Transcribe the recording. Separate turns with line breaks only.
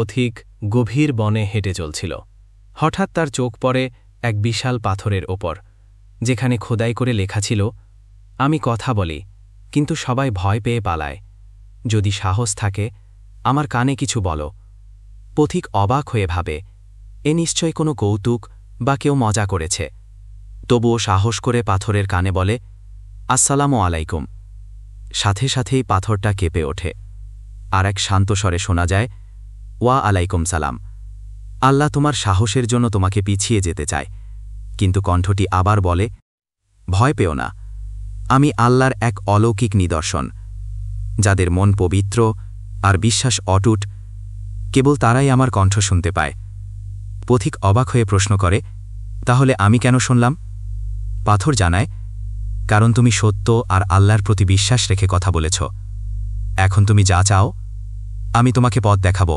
পথিক গভীর বনে হেঁটে চলছিল। হঠাৎ তার চোখ পড়ে এক বিশাল পাথরের ওপর, যেখানে খোদাই করে লেখা ছিল, আমি কথা বলি, কিন্তু সবাই ভয় পেয়ে পালায়। যদি সাহস থাকে আমার কানে কিছু বলো। পথিক অবাক হয়ে ভাবে, এ নিশ্চয় কোনো কৌতুক বা কেউ মজা করেছে। তবুও সাহস করে পাথরের কানে বলে, আসসালামু আলাইকুম। সাথে সাথেই পাথরটা কেঁপে ওঠে। আর এক শান্ত স্বরে শোনা যায়, ওয়া আলাইকুম সালাম। আল্লাহ তোমার সাহসের জন্য তোমাকে পিছিয়ে যেতে চায়। কিন্তু কণ্ঠটি আবার বলে, ভয় পেও না, আমি আল্লাহর এক অলৌকিক নিদর্শন। যাদের মন পবিত্র আর বিশ্বাস অটুট, কেবল তারাই আমার কণ্ঠ শুনতে পায়। পথিক অবাক হয়ে প্রশ্ন করে, তাহলে আমি কেন শুনলাম? পাথর জানায়, কারণ তুমি সত্য আর আল্লাহর প্রতি বিশ্বাস রেখে কথা বলেছ। এখন তুমি যা চাও, আমি তোমাকে পথ দেখাব।